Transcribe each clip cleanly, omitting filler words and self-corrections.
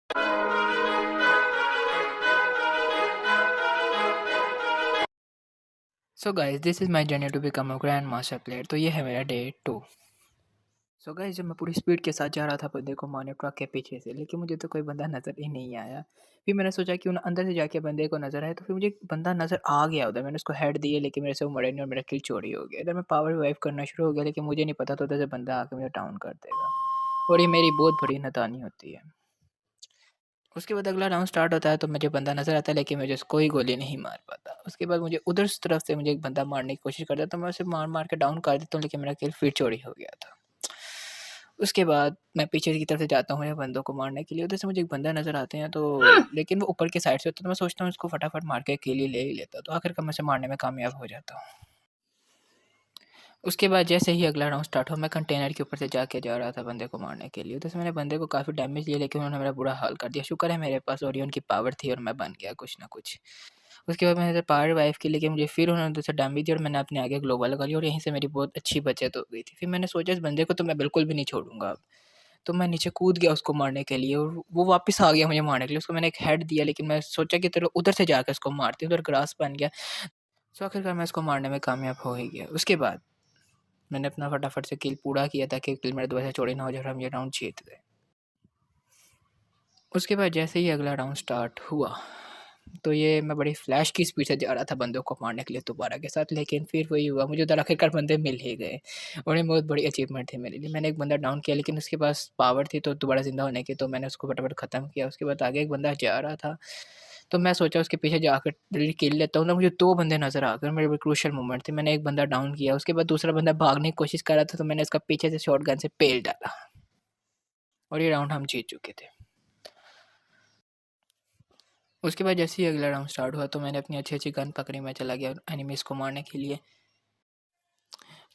So guys this is my journey to become a grand master player. तो ये है मेरा डे 2। सो गाइस जब मैं पूरी स्पीड के साथ जा रहा था बंदे को मारने ट्रक के पीछे से, लेकिन मुझे तो कोई बंदा नज़र ही नहीं आया। फिर मैंने सोचा क्यों ना अंदर से जाके बंदे को नज़र आए, तो फिर मुझे एक बंदा नज़र आ गया उधर। मैंने उसको हेड दिए लेकिन मेरे से वो मरे नहीं और मेरा किल चोरी हो गया। इधर मैं पावर रिवाइव करना शुरू हो गया, लेकिन मुझे नहीं पता था उधर से बंदा आके मुझे डाउन कर देगा, और ये मेरी बहुत बड़ी नादानी होती है। उसके बाद अगला राउंड स्टार्ट होता है तो मुझे बंदा नज़र आता है, लेकिन मुझे कोई गोली नहीं मार पाता। उसके बाद मुझे उधर स तरफ से मुझे एक बंदा मारने की कोशिश करता है, तो मैं उसे मार-मार के डाउन कर देता हूँ, लेकिन मेरा किल फिर चोरी हो गया था। उसके बाद मैं पीछे की तरफ से जाता हूँ या बंदों को मारने के लिए, उधर से मुझे एक बंदा नज़र आते हैं, तो लेकिन वो ऊपर के साइड से होता है, तो मैं सोचता हूँ इसको फटाफट मार के किल ही ले ही लेता हूँ, तो आखिरकार मैं उसे मारने में कामयाब हो जाता हूँ। उसके बाद जैसे ही अगला राउंड स्टार्ट हुआ, मैं कंटेनर के ऊपर से जाके जा रहा था बंदे को मारने के लिए। उधर से मैंने बंदे को काफ़ी डैमेज दिया, लेकिन उन्होंने मेरा बुरा हाल कर दिया। शुक्र है मेरे पास ओरियन की पावर थी और मैं बन गया कुछ ना कुछ। उसके बाद मैंने इधर पावर रिवाइव की, लेकिन मुझे फिर उन्होंने उधर से डैमेज दिया और मैंने अपने आगे ग्लोबल लगा लिया, और यहीं से मेरी बहुत अच्छी बचत हो गई थी। फिर मैंने सोचा इस बंदे को तो मैं बिल्कुल भी नहीं छोड़ूँगा अब। तो मैं नीचे कूद गया उसको मारने के लिए, और वो वापस आ गया मुझे मारने के लिए। उसको मैंने एक हेड दिया, लेकिन मैं सोचा कि चलो उधर से जाके उसको मारती हूँ, उधर ग्रास बन गया। सो आखिरकार मैं उसको मारने में कामयाब हो ही गया। उसके बाद मैंने अपना फटाफट से किल पूरा किया ताकि किल मेरे दोबारा से चोरी ना हो जाए और हम ये राउंड जीत गए। उसके बाद जैसे ही अगला राउंड स्टार्ट हुआ, तो ये मैं बड़ी फ्लैश की स्पीड से जा रहा था बंदों को मारने के लिए दोबारा के साथ, लेकिन फिर वही हुआ, मुझे उधर आखिरकार बंदे मिल ही गए, और ये बहुत बड़ी अचीवमेंट थी मेरे लिए। मैंने एक बंदा डाउन किया, लेकिन उसके पास पावर थी तो दोबारा ज़िंदा होने की, तो मैंने उसको फटाफट ख़त्म किया। उसके बाद आगे एक बंदा जा रहा था, तो मैं सोचा उसके पीछे जाकर जल्दी किल लेता हूँ, तो मुझे 2 बंदे नज़र आ गए, मेरे लिए क्रूशियल मोमेंट थी। मैंने एक बंदा डाउन किया, उसके बाद दूसरा बंदा भागने की कोशिश कर रहा था, तो मैंने उसका पीछे से शॉटगन से पेल डाला, और ये राउंड हम जीत चुके थे। उसके बाद जैसे ही अगला राउंड स्टार्ट हुआ, तो मैंने अपनी अच्छी-अच्छी गन पकड़ी, मैं चला गया एनिमीज़ को मारने के लिए।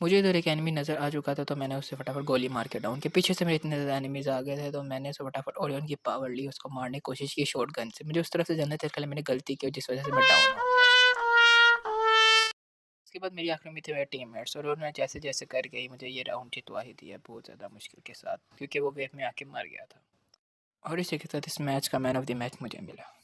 मुझे इधर एक एनिमी नज़र आ चुका था, तो मैंने उससे फटाफट गोली मार के डाउन किया। पीछे से मेरे इतने ज़्यादा एनिमीज़ आ गए थे, तो मैंने उसे फटाफट ओरियन की पावर ली, उसको मारने की कोशिश की शॉटगन से। मुझे उस तरफ से जाने से पहले मैंने गलती की, जिस वजह से मैं डाउन हो गया। उसके बाद मेरी आखिरी में थे मेरे टीममेट्स, और उन्होंने जैसे-जैसे करके ही मुझे ये राउंड जितवा ही दिया बहुत ज़्यादा मुश्किल के साथ, क्योंकि वो वेव में आके मर गया था। और इसी के साथ इस मैच का मैन ऑफ द मैच मुझे मिला।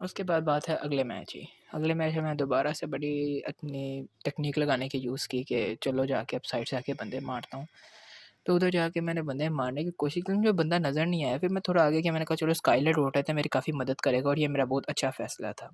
उसके बाद बात है अगले मैच की। अगले मैच में मैं दोबारा से बड़ी अपनी टेक्नीक लगाने की यूज़ की कि चलो जाके अब साइड से आके बंदे मारता हूँ। तो उधर जाके मैंने बंदे मारने की कोशिश की, मुझे बंदा नज़र नहीं आया। फिर मैं थोड़ा आगे गया, मैंने कहा चलो स्काईलाइट रोड है, मेरी काफ़ी मदद करेगा, और ये मेरा बहुत अच्छा फ़ैसला था।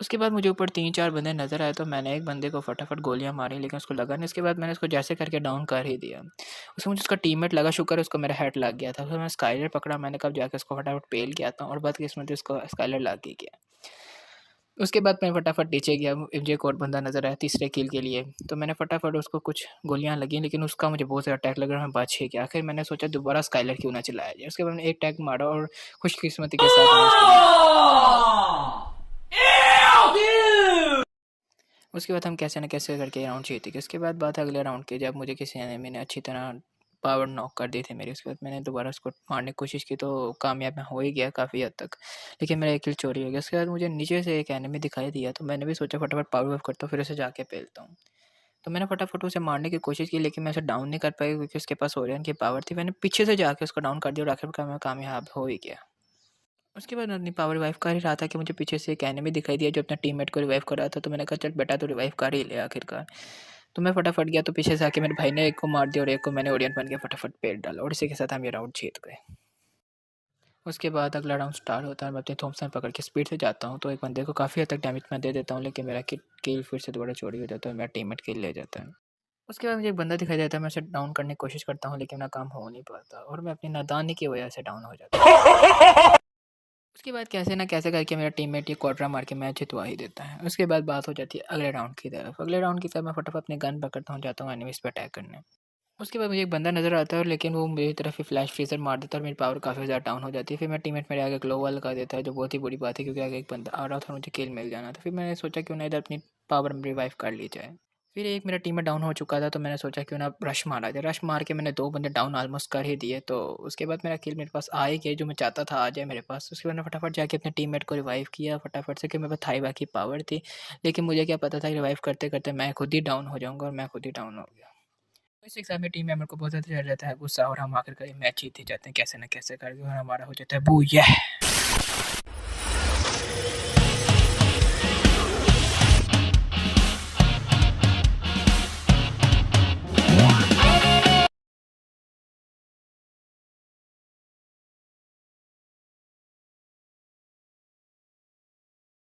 उसके बाद मुझे ऊपर 3-4 बंदे नज़र आए, तो मैंने एक बंदे को फटाफट गोलियाँ मारी, लेकिन उसको लगा नहीं। उसके बाद मैंने उसको जैसे करके डाउन कर ही दिया। उसमें मुझे उसका टीममेट लगा, शुक्र है उसको मेरा हेड लग गया था। फिर मैं स्काईलाइट पकड़ा, मैंने कहा जाके उसको फटाफट पेल किया था, और बदकिस्मती उसको स्काईलाइट लग ही गया। उसके बाद मैं फटाफट नीचे गया, मुझे एक और बंदा नज़र आया तीसरे किल के लिए, तो मैंने फटाफट उसको कुछ गोलियाँ लगीं, लेकिन उसका मुझे बहुत ज़्यादा अटैक लगा और मैं बच ही गया। आखिर मैंने सोचा दोबारा स्काईलाइट क्यों ना चलाया जाए। उसके बाद मैंने एक टैग मारा, और खुशकिस्मती के साथ मैंने उसको उसके बाद हम कैसे न कैसे करके राउंड जीत गए। उसके बाद बात है अगले राउंड की, जब मुझे किसी एनिमी ने अच्छी तरह पावर नॉक कर दी थी मेरी। उसके बाद मैंने दोबारा उसको मारने की कोशिश की, तो कामयाब मैं हो ही गया काफ़ी हद तक, लेकिन मेरा एक किल चोरी हो गया। उसके बाद मुझे नीचे से एक एनिमी दिखाई दिया, तो मैंने भी सोचा फटाफट पावर ऑफ करता हूँ, फिर उसे जाके पेलता हूँ। तो मैंने फटाफट उसे मारने की कोशिश की, लेकिन मैं उसे डाउन नहीं कर पाया, क्योंकि उसके पास ओरियन की पावर थी। मैंने पीछे से जाके उसको डाउन कर दिया, और आखिरकार मैं कामयाब हो ही गया। उसके बाद मैं अपनी पावर रिवाइव कर ही रहा था कि मुझे पीछे से एक एनिमी दिखाई दिया जो अपने टीममेट को रिवाइव कर रहा था, तो मैंने कहा चल बेटा तू रिवाइव कर ही ले आखिरकार। तो मैं फटाफट गया, तो पीछे से आके मेरे भाई ने एक को मार दिया, और एक को मैंने ओरियन बन के फटाफट पेल डाला, और इसी के साथ हम ये राउंड जीत गए। उसके बाद अगला राउंड स्टार्ट होता है, मैं अपनी थॉम्सन पकड़ के स्पीड से जाता हूँ, तो एक बंदे को काफ़ी हद तक डैमेज मैं दे देता हूँ, लेकिन मेरा किल फिर से दोबारा चोरी हो जाता है, मेरा टीममेट किल ले जाता है। उसके बाद मुझे एक बंदा दिखाई देता है, मैं उसे डाउन करने की कोशिश करता हूँ, लेकिन मेरा काम हो नहीं पाता, और मैं अपनी नादानी की वजह से डाउन हो जाता हूँ। उसके बाद कैसे ना कैसे करके मेरा टीममेट ये क्वाड्रा मार के मैच जितवा ही देता है। उसके बाद बात हो जाती है अगले राउंड की तरफ। अगले राउंड की तरफ मैं फटाफट अपनी गन पकड़ता हूँ, जाता हूँ एनिमीज़ पे अटैक करने। उसके बाद मुझे एक बंदा नज़र आता है, लेकिन वो मेरी तरफ ही फ्लैश फ्रीज़र मार देता है, और मेरी पावर काफ़ी ज़्यादा डाउन हो जाती है। फिर मेरा टीममेट मेरे आगे ग्लोवल लगा देता है, जो बहुत ही बुरी बात है, क्योंकि आगे एक बंदा आ रहा था और मुझे किल मिल जाना था। फिर मैंने सोचा क्यों ना इधर अपनी पावर रिवाइव कर ली जाए। फिर एक मेरा टीममेट डाउन हो चुका था, तो मैंने सोचा क्यों ना रश मारा जाए। रश मार के मैंने 2 बंदे डाउन ऑलमोस्ट कर ही दिए, तो उसके बाद मेरा किल मेरे पास आ ही गया, जो मैं चाहता था आ जाए मेरे पास। उसके बाद मैंने फटाफट जाके अपने टीममेट को रिवाइव किया फटाफट से, क्योंकि मेरे पास थाईबा की पावर थी। लेकिन मुझे क्या पता था कि रिवाइव करते-करते मैं खुद ही डाउन हो जाऊँगा, और मैं खुद ही डाउन हो गया। इस एग्ज़ाम में टीम मेंबर को बहुत ज़्यादा चढ़ जाता है गुस्सा और हम आखिरकार मैच जीत ही जाते हैं कैसे न कैसे करके और हमारा हो जाता है बूया।